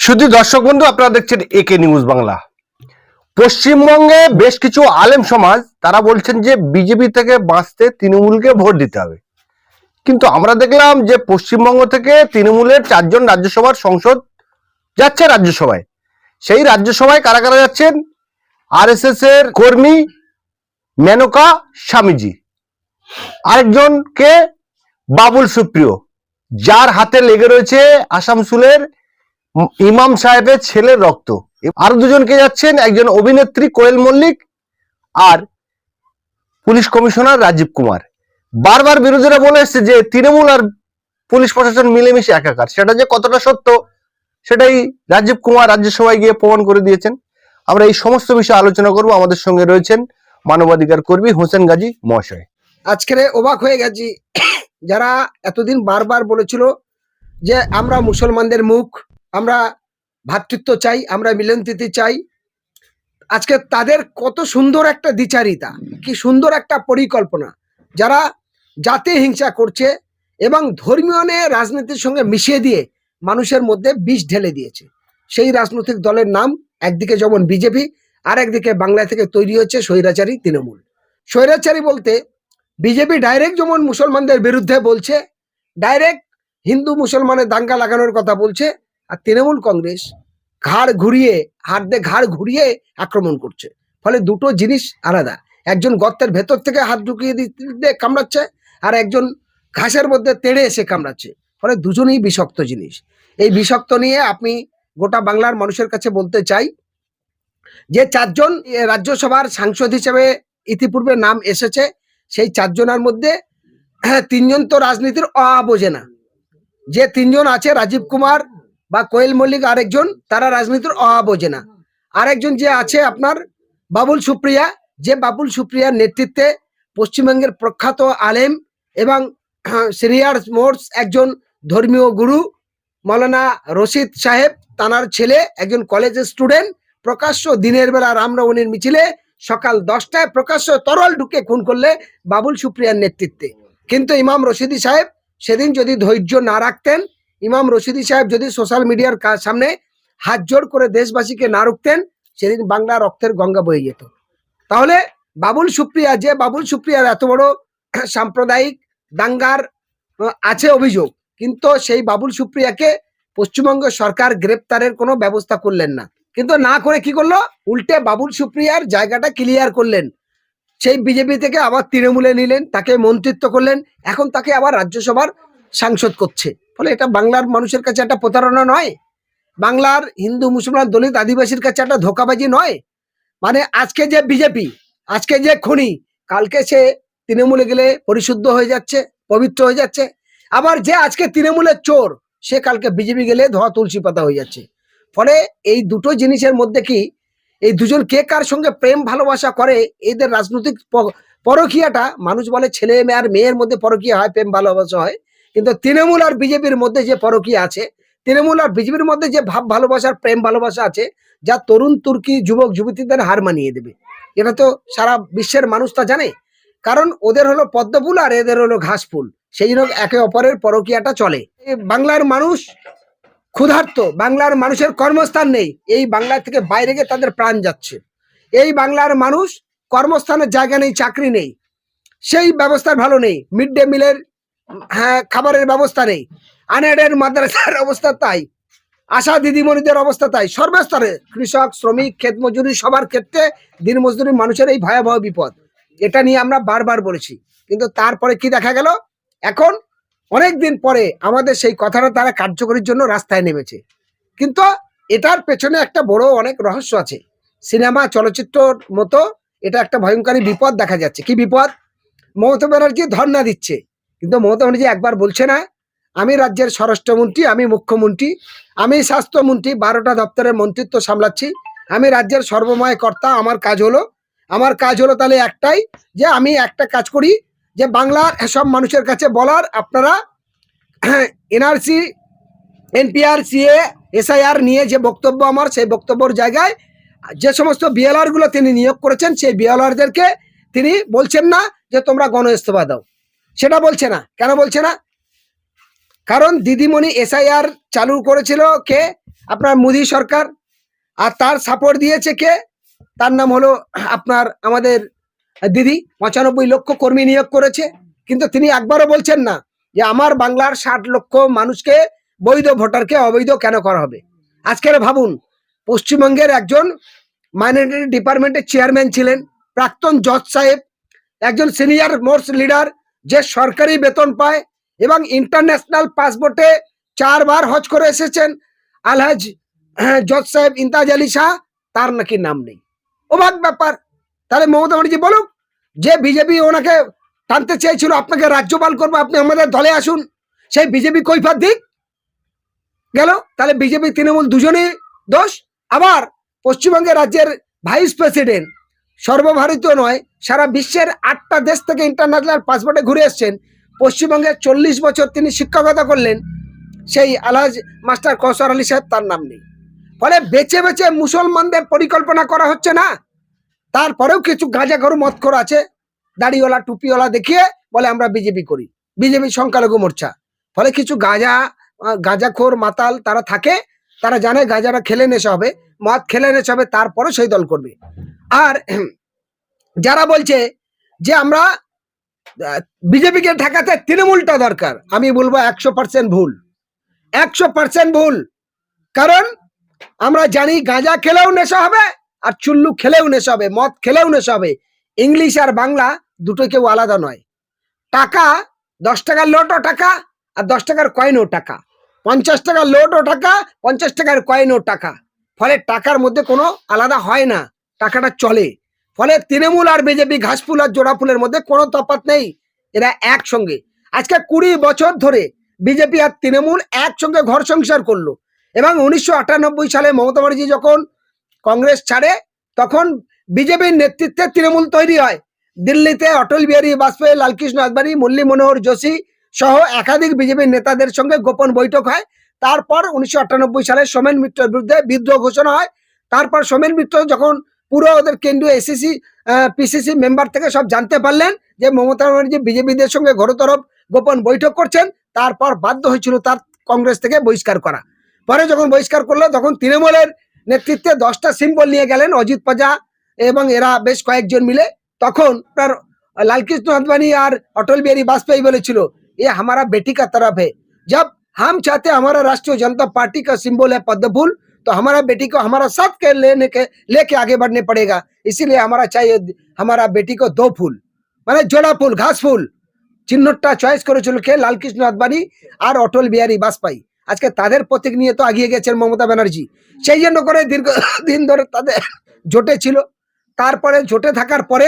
শুধু দর্শক বন্ধু, আপনারা দেখছেন একে নিউজ বাংলা। পশ্চিমবঙ্গে বেশ কিছু আলেম সমাজ তারা বলছেন যে বিজেপি থেকে বাঁচতে তৃণমূলকে ভোট দিতে হবে। কিন্তু আমরা দেখলাম যে পশ্চিমবঙ্গ থেকে তৃণমূলের 4 জন রাজ্যসভার সংসদ যাচ্ছে রাজ্যসভায়। সেই রাজ্যসভায় কারা কারা যাচ্ছেন? আরএসএস এর কর্মী মেনকা স্বামীজি, আরেকজনকে বাবুল সুপ্রিয়, যার হাতে লেগে রয়েছে আসানসোলের ইমাম সাহেবের ছেলের রক্ত। আরো দুজনকে যাচ্ছেন, একজন অভিনেত্রী কোয়েল মল্লিক আর পুলিশ কমিশনার রাজীব কুমার। বারবার বিরোধীরা বলে এসছে যে তৃণমূল আর পুলিশ প্রশাসন মিলেমিশে একাকার। সেটা যে কতটা সত্য সেটাই রাজীব কুমার রাজ্যসভায় গিয়ে প্রমাণ করে দিয়েছেন। আমরা এই সমস্ত বিষয়ে আলোচনা করব। আমাদের সঙ্গে রয়েছেন মানবাধিকার কর্মী হোসেন গাজী মহাশয়। আজকে অবাক হয়ে গেছি, যারা এতদিন বারবার বলেছিল যে আমরা মুসলমানদের মুখ, আমরা ভ্রাতৃত্ব চাই, আমরা মিলনপ্রীতি চাই। আজকে তাদের কত সুন্দর একটা দ্বিচারিতা, কি সুন্দর একটা পরিকল্পনা, যারা জাতি হিংসা করছে এবং ধর্মীয় নিয়ে রাজনীতির সঙ্গে মিশিয়ে দিয়ে মানুষের মধ্যে বিষ ঢেলে দিয়েছে। সেই রাজনৈতিক দলের নাম একদিকে যেমন বিজেপি, আর একদিকে বাংলা থেকে তৈরি হচ্ছে স্বৈরাচারী তৃণমূল। স্বৈরাচারী বলতে বিজেপি ডাইরেক্ট যেমন মুসলমানদের বিরুদ্ধে বলছে, ডাইরেক্ট হিন্দু মুসলমানের দাঙ্গা লাগানোর কথা বলছে, আর তৃণমূল কংগ্রেস ঘাড় ঘুরিয়ে, হাত দিয়ে ঘাড় ঘুরিয়ে আক্রমণ করছে। ফলে দুটো জিনিস আলাদা। একজন গর্তের ভেতর থেকে হাত ঢুকিয়ে দিতে কামড়াচ্ছে, আর একজন ঘাসের মধ্যে তেড়ে এসে কামড়াচ্ছে। ফলে দুজনেই বিষাক্ত জিনিস। এই বিষাক্ত নিয়ে আপনি গোটা বাংলার মানুষের কাছে বলতে চাই যে 4 জন রাজ্যসভার সাংসদ হিসেবে ইতিপূর্বে নাম এসেছে। সেই 4 জনের মধ্যে 3 জন তো রাজনীতির বোঝে না। যে 3 জন আছে, রাজীব কুমার বা কোয়েল মল্লিক আরেকজন, তারা রাজনীতির বোঝে না। আরেকজন যে আছে আপনার বাবুল সুপ্রিয়া, যে বাবুল সুপ্রিয়ার নেতৃত্বে পশ্চিমবঙ্গের প্রখ্যাত আলেম এবং সিনিয়র মোস্ট একজন ধর্মীয় গুরু মৌলানা রশিদ সাহেব, তানার ছেলে একজন কলেজের স্টুডেন্ট, প্রকাশ্য দিনের বেলা রামনবমীর মিছিলে সকাল 10টায় প্রকাশ্য তরল ঢুকে খুন করলে বাবুল সুপ্রিয়ার নেতৃত্বে। কিন্তু ইমাম রশিদি সাহেব সেদিন যদি ধৈর্য না রাখতেন, ইমাম রশিদি সাহেব যদি সোশ্যাল মিডিয়ার সামনে হাত জোড় করে দেশবাসীকে না রুখতেন, সেদিন বাংলা রক্তের গঙ্গা বয়ে যেত। তাহলে বাবুল সুপ্রিয়া, যে বাবুল সুপ্রিয়ার এত বড় সাম্প্রদায়িক দাঙ্গার আছে অভিযোগ, কিন্তু সেই বাবুল সুপ্রিয়াকে পশ্চিমবঙ্গ সরকার গ্রেপ্তারের কোনো ব্যবস্থা করলেন না। কিন্তু না করে কি করলো, উল্টে বাবুল সুপ্রিয়ার জায়গাটা ক্লিয়ার করলেন। সেই বিজেপি থেকে আবার তৃণমূলে নিলেন, তাকে মন্ত্রিত্ব করলেন, এখন তাকে আবার রাজ্যসভার সাংসদ করছে। ফলে এটা বাংলার মানুষের কাছে একটা প্রতারণা নয়? বাংলার হিন্দু মুসলমান দলিত আদিবাসীর কাছে একটা ধোঁকাবাজি নয়? মানে আজকে যে বিজেপি, আজকে যে খুনি, কালকে সে তৃণমূলে গেলে পরিশুদ্ধ হয়ে যাচ্ছে, পবিত্র হয়ে যাচ্ছে। আবার যে আজকে তৃণমূলের চোর, সে কালকে বিজেপি গেলে ধোয়া তুলসী পাতা হয়ে যাচ্ছে। ফলে এই দুটো জিনিসের মধ্যে কি, এই দুজন কে কার সঙ্গে প্রেম ভালোবাসা করে, এদের রাজনৈতিক পরকীয়াটা, মানুষ বলে ছেলে মেয়ে আর মেয়ের মধ্যে পরকীয়া হয়, প্রেম ভালোবাসা হয়, কিন্তু তৃণমূল আর বিজেপির মধ্যে যে পরকীয়া আছে, তৃণমূল আর বিজেপির মধ্যে যে ভাব ভালোবাসার প্রেম ভালোবাসা আছে, যা তরুণ তুর্কি যুবক যুবতীদের হার মানিয়ে দেবে। এটা তো সারা বিশ্বের মানুষ তা জানে। কারণ ওদের হলো পদ্ম ফুল আর এদের হলো ঘাস ফুল, সেই জন্য একে অপরের পরকীয়াটা চলে। বাংলার মানুষ ক্ষুধার্ত, বাংলার মানুষের কর্মস্থান নেই, এই বাংলা থেকে বাইরে গিয়ে তাদের প্রাণ যাচ্ছে। এই বাংলার মানুষ কর্মস্থানের জায়গা নেই, চাকরি নেই, সেই ব্যবস্থা ভালো নেই, মিড ডে মিলের খাবারের ব্যবস্থা নেই, আনএডেড মাদ্রাসার অবস্থা তাই, আশা দিদিমণিদের অবস্থা তাই, সর্বস্তরে কৃষক শ্রমিক ক্ষেত মজুরি সবার ক্ষেত্রে দিন মজদুরি মানুষের এই ভয়াবহ বিপদ। এটা নিয়ে আমরা বারবার বলেছি, কিন্তু তারপরে কি দেখা গেল, এখন অনেক দিন পরে আমাদের সেই কথাটা তারা কার্যকরীর জন্য রাস্তায় নেমেছে। কিন্তু এটার পেছনে একটা বড় অনেক রহস্য আছে। সিনেমা চলচ্চিত্রর মতো এটা একটা ভয়ঙ্করী বিপদ দেখা যাচ্ছে। কি বিপদ? মমতা ব্যানার্জি ধর্ণা দিচ্ছে, কিন্তু মমতা ব্যানার্জি একবার বলছে না আমি রাজ্যের স্বরাষ্ট্রমন্ত্রী, আমি মুখ্যমন্ত্রী, আমি স্বাস্থ্যমন্ত্রী, 12টা দপ্তরের মন্ত্রিত্ব সামলাচ্ছি, আমি রাজ্যের সর্বময় কর্তা। আমার কাজ হলো তাহলে একটাই, যে আমি একটা কাজ করি, যে বাংলার সব মানুষের কাছে বলার, আপনারা এনআরসি এনপিআর সিএ এসআইআর নিয়ে যে বক্তব্য আমার, সেই বক্তব্যের জায়গায় যে সমস্ত বিএলআর গুলো তিনি নিয়োগ করেছেন, সেই বিএলআরদেরকে তিনি বলছেন না যে তোমরা গণ ইস্তফা দাও। সেটা বলছে না। কেন বলছে না? কারণ দিদিমণি এসআইআর চালু করেছিল কে? আপনার মোদী সরকার। আর তার সাপোর্ট দিয়েছে কে? তার নাম হলো আপনার আমাদের দিদি 95 লক্ষ কর্মী নিয়োগ করেছে, কিন্তু তিনি একবারও বলছেন না যে আমার বাংলার 60 লক্ষ মানুষকে বৈধ ভোটারকে অবৈধ কেন করা হবে। আজকের ভাবুন, পশ্চিমবঙ্গের একজন মাইনরিটি ডিপার্টমেন্টের চেয়ারম্যান ছিলেন, প্রাক্তন জজ সাহেব, একজন সিনিয়র মোস্ট লিডার, যে সরকারি বেতন পায় এবং ইন্টারন্যাশনাল পাসপোর্টে 4 বার হজ করে এসেছেন, আলহাজ জজ সাহেব ইমতাজ আলী শাহ, তার নাকি নাম নেই। অবাক ব্যাপার। তাহলে মমতা ব্যানার্জি বলুক যে বিজেপি ওনাকে টানতে চেয়েছিল, আপনাকে রাজ্যপাল করবো, আপনি আমাদের দলে আসুন, সেই বিজেপি কৈফিয়ত দিক। গেল তাহলে বিজেপি তৃণমূল দুজনেই দোষ। আবার পশ্চিমবঙ্গের রাজ্যের ভাইস প্রেসিডেন্ট, সর্বভারতীয় নয়, সারা বিশ্বের 8টা দেশ থেকে ইন্টারন্যাশনাল পাসপোর্টে ঘুরে এসছেন, পশ্চিমবঙ্গে 40 বছর তিনি শিক্ষকতা করলেন, সেই আলহাজ মাস্টার কৌশর আলী সাহেব, তার নাম নেই। ফলে বেছে বেছে মুসলমানদের পরিকল্পনা করা হচ্ছে না। তারপরেও কিছু গাঁজাখোর মদখোর আছে, দাড়িওয়ালা টুপিওয়ালা দেখিয়ে বলে আমরা বিজেপি করি, বিজেপি সংখ্যালঘু মোর্চা। ফলে কিছু গাঁজাখোর মাতাল তারা থাকে, তারা জানে গাঁজাটা খেলে নেশা হবে, মদ খেলে নেশা হবে, তারপরে সেই দল করবে। আর যারা বলছে যে আমরা বিজেপিকে ঠেকাতে তৃণমূলটা দরকার, আমি বলবো 100% ভুল, 100% ভুল। কারণ আমরা জানি গাঁজা খেলেও নেশা হবে, আর চুল্লু খেলেও নেশা হবে, মদ খেলেও নেশা হবে। ইংলিশ আর বাংলা দুটো কেউ আলাদা নয়। টাকা 10 টাকার নোটও টাকা, আর 10 টাকার কয়েনও টাকা, 50 টাকার নোটও টাকা, 50 টাকার কয়েনও টাকা। ফলে টাকার মধ্যে কোনো আলাদা হয় না, টাকাটা চলে। ফলে তৃণমূল আর বিজেপি ঘাসফুল আর জোড়া ফুলের মধ্যে কোনো তফাৎ নেই, এরা একসঙ্গে। আজকে 20 বছর ধরে বিজেপি আর তৃণমূল একসঙ্গে ঘর সংসার করলো, এবং 1998 সালে মমতা ব্যানার্জি যখন কংগ্রেস ছাড়ে, তখন বিজেপির নেতৃত্বে তৃণমূল তৈরি হয়। দিল্লিতে অটল বিহারী বাজপেয়ী, লালকৃষ্ণ আদবানি, মুরলী মনোহর যোশী সহ একাধিক বিজেপির নেতাদের সঙ্গে গোপন বৈঠক হয়। তারপর 1998 সালে সোমেন মিত্রের বিরুদ্ধে বিদ্রোহ ঘোষণা হয়। তারপর সোমেন মিত্র যখন পুরো ওদের কেন্দ্রীয় এসিসি পিসিসি মেম্বার থেকে সব জানতে পারলেন যে মমতা ব্যানার্জি বিজেপিদের সঙ্গে ঘোরতর গোপন বৈঠক করছেন, তারপর বাধ্য হয়েছিল তার কংগ্রেস থেকে বহিষ্কার করা। পরে যখন বহিষ্কার করলো, তখন তৃণমূলের নেতৃত্বে 10টা সিম্বল নিয়ে গেলেন অজিত পাজা এবং এরা বেশ কয়েকজন মিলে। তখন তার লালকৃষ্ণ আদবানি আর অটল বিহারী বাজपेयी বলেছিল, ये हमारा बेटी का तरफ है, जब हम चाहते हमारा राष्ट्रीय जनता पार्टी का सिंबल है पद्म फूल, तो हमारा बेटी को हमारा साथ के लेके आगे बढ़ने पड़ेगा, इसीलिए हमारा चाहिए हमारा बेटी को 2 फूल, মানে জোড়া ফুল, ঘাস ফুল। চিহ্নটা চয়েস করেছিল কে? লালকৃষ্ণ আদবানি আর অটল বিহারী বাজपेयी। আজকে তাদের প্রতীক নিয়ে তো আগিয়ে গেছেন মমতা ব্যানার্জি। সেই জন্য করে দীর্ঘদিন ধরে তাদের জোটে ছিল। তারপরে জোটে থাকার পরে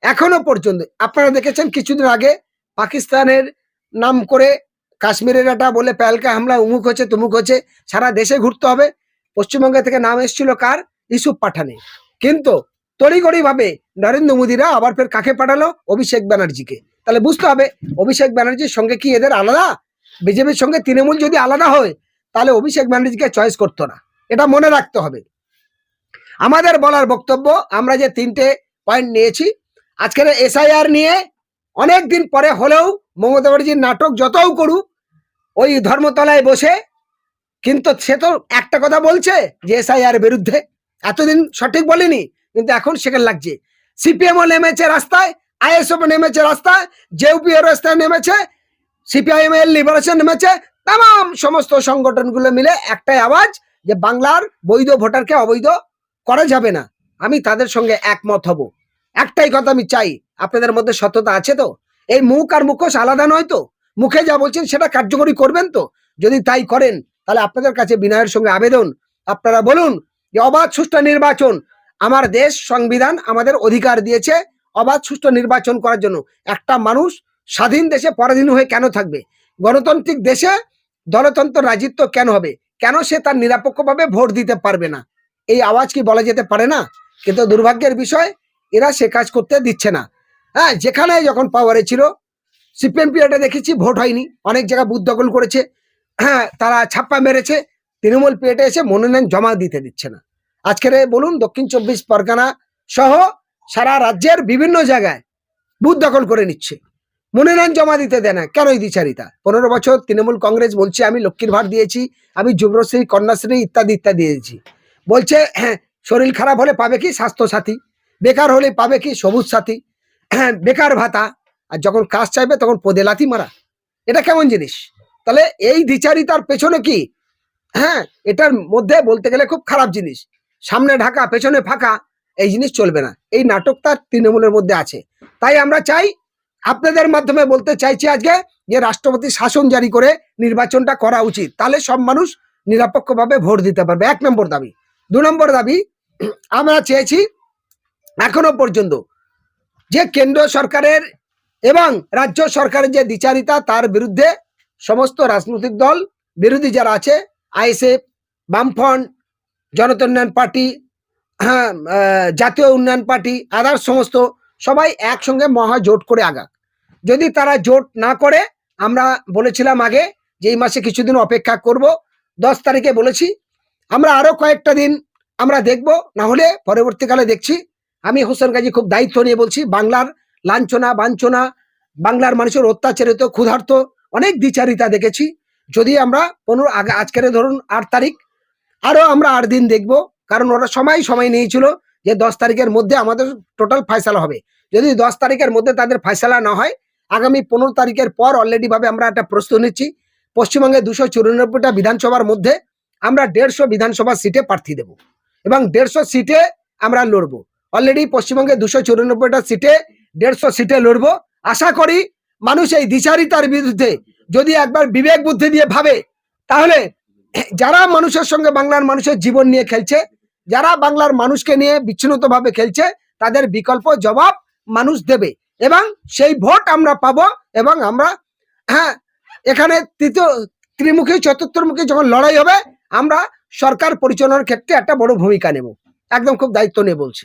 এখনো পর্যন্ত আপনারা দেখেছেন, কিছুদিন আগে পাকিস্তানের নাম করে কাশ্মীরের একটা বলে পেহেলকা হামলা, উমুক হচ্ছে তুমুক হচ্ছে, সারা দেশে ঘুরতে হবে। পশ্চিমবঙ্গ থেকে নাম এসেছিল কার? ইউসুফ পাঠানে। কিন্তু তড়িঘড়ি ভাবে নরেন্দ্র মোদীরা আবার ফের কাকে পাঠালো? অভিষেক ব্যানার্জিকে। তাহলে বুঝতে হবে অভিষেক ব্যানার্জির সঙ্গে কি এদের আলাদা? বিজেপির সঙ্গে তৃণমূল যদি আলাদা হয়, তাহলে অভিষেক ব্যানার্জিকে চয়েস করতো না, এটা মনে রাখতে হবে। আমাদের বলার বক্তব্য, আমরা যে 3টে পয়েন্ট নিয়েছি আজকের এসআইআর নিয়ে, অনেক দিন পরে হলেও মমতা ব্যানার্জির নাটক যতও করুক ওই ধর্মতলায় বসে, কিন্তু সে তো একটা কথা বলছে যে এসআইআর বিরুদ্ধে, এতদিন সঠিক বলেনি, কিন্তু এখন সেখানে লাগছে। সিপিএমও নেমেছে রাস্তায়, আইএসএফ নেমেছে রাস্তায়, জেউপিও রাস্তায় নেমেছে, সিপিআইএম এর লিবারেশন নেমেছে, তাম সমস্ত সংগঠনগুলো মিলে একটাই আওয়াজ যে বাংলার বৈধ ভোটারকে অবৈধ করা যাবে না। আমি তাদের সঙ্গে একমত হব। একটাই কথা আমি চাই, আপনাদের মধ্যে সততা আছে তো? এই মুখ আর মুখোশ আলাদা নয় তো? মুখে যা বলছেন সেটা কার্যকরী করবেন তো? যদি তাই করেন, তাহলে আপনাদের কাছে বিনয়ের সঙ্গে আবেদন, আপনারা বলুন যে অবাধ সুষ্ঠু নির্বাচন, আমার দেশ সংবিধান আমাদের অধিকার দিয়েছে অবাধ সুষ্ঠু নির্বাচন করার জন্য। একটা মানুষ স্বাধীন দেশে পরাধীন হয়ে কেন থাকবে? গণতান্ত্রিক দেশে দলতন্ত্র রাজিত্ব কেন হবে? কেন সে তার নিরপেক্ষভাবে ভোট দিতে পারবে না? এই আওয়াজ কি বলা যেতে পারে না? কিন্তু দুর্ভাগ্যের বিষয়, এরা সে কাজ করতে দিচ্ছে না। হ্যাঁ, যেখানে যখন পাওয়ারে ছিল, সিপিএম পিরিয়ডে দেখেছি ভোট হয়নি, অনেক জায়গায় বুথ দখল করেছে, হ্যাঁ তারা ছাপ্পা মেরেছে। তৃণমূল পিরিয়ডে এসে মনোনয়ন জমা দিতে দিচ্ছে না। আজকের বলুন দক্ষিণ 24 পরগনা সহ সারা রাজ্যের বিভিন্ন জায়গায় বুথ দখল করে নিচ্ছে। মনোনয়ন জমা দিতে দেয় না, কেন এই দ্বিচারিতা? 15 বছর তৃণমূল কংগ্রেস বলছে আমি লক্ষ্মীর ভাড় দিয়েছি, আমি যুবশ্রী, কন্যাশ্রী ইত্যাদি ইত্যাদি দিয়েছি। বলছে হ্যাঁ, শরীর খারাপ হলে পাবে কি স্বাস্থ্য সাথী, বেকার হলে পাবে কি সবুজ সাথী, হ্যাঁ বেকার ভাতা, আর যখন কাজ চাইবে তখন পদে লাথি মারা। এটা কেমন জিনিস? তাহলে এই দ্বিচারিতার পেছনে কি? হ্যাঁ, এটার মধ্যে বলতে গেলে খুব খারাপ জিনিস। সামনে ঢাকা পেছনে ফাঁকা, এই জিনিস চলবে না। এই নাটকটা তৃণমূলের মধ্যে আছে। তাই আমরা চাই, আপনাদের মাধ্যমে বলতে চাইছি আজকে, যে রাষ্ট্রপতি শাসন জারি করে নির্বাচনটা করা উচিত, তাহলে সব মানুষ নিরপেক্ষভাবে ভোট দিতে পারবে। 1 নম্বর দাবি। 2 নম্বর দাবি, আমরা চেয়েছি এখনো পর্যন্ত যে কেন্দ্র সরকারের এবং রাজ্য সরকারের যে দ্বিচারিতা, তার বিরুদ্ধে সমস্ত রাজনৈতিক দল, বিরোধী যারা আছে, আইএসএফ, বামফ্রন্ট, জনতা উন্নয়ন পার্টি, হ্যাঁ জাতীয় উন্নয়ন পার্টি, আদার সমস্ত সবাই একসঙ্গে মহা জোট করে আগাক। যদি তারা জোট না করে, আমরা বলেছিলাম আগে যে এই মাসে কিছুদিন অপেক্ষা করব, 10 তারিখে বলেছি, আমরা আরো কয়েকটা দিন আমরা দেখব, না হলে পরবর্তীকালে দেখছি। আমি হোসেন গাজী খুব দায়িত্ব নিয়ে বলছি, বাংলার লাঞ্ছনা বাঞ্ছনা, বাংলার মানুষের অত্যাচারিত ক্ষুধার্ত অনেক দ্বিচারিতা দেখেছি। যদি আমরা 15 আজকের ধরুন 8 তারিখ, আরো আমরা 8 দিন দেখব, কারণ ওরা সময় নিয়েছিল যে 10 তারিখের মধ্যে আমাদের টোটাল ফয়সালা হবে। যদি 10 তারিখের মধ্যে তাদের ফয়সালা না হয়, আগামী 15 তারিখের পর অলরেডি ভাবে আমরা একটা প্রস্তুত নিচ্ছি। পশ্চিমবঙ্গে 294টা বিধানসভার মধ্যে আমরা 150 বিধানসভা সিটে প্রার্থী দেব এবং 150 সিটে আমরা লড়বো। অলরেডি পশ্চিমবঙ্গে 294টা সিটে 150 সিটে লড়বো। আশা করি মানুষ এই দ্বিচারিতার বিরুদ্ধে যদি একবার বিবেক বুদ্ধি দিয়ে ভাবে, তাহলে যারা মানুষের সঙ্গে বাংলার মানুষের জীবন নিয়ে খেলছে, যারা বাংলার মানুষকে নিয়ে বিচ্ছিন্নভাবে খেলছে, তাদের বিকল্প জবাব মানুষ দেবে এবং সেই ভোট আমরা পাবো। এবং আমরা হ্যাঁ, এখানে তৃতীয় ত্রিমুখী চতুর্থমুখী যখন লড়াই হবে, আমরা সরকার পরিচালনার ক্ষেত্রে একটা বড় ভূমিকা নেব। একদম খুব দায়িত্ব নিয়ে বলছি।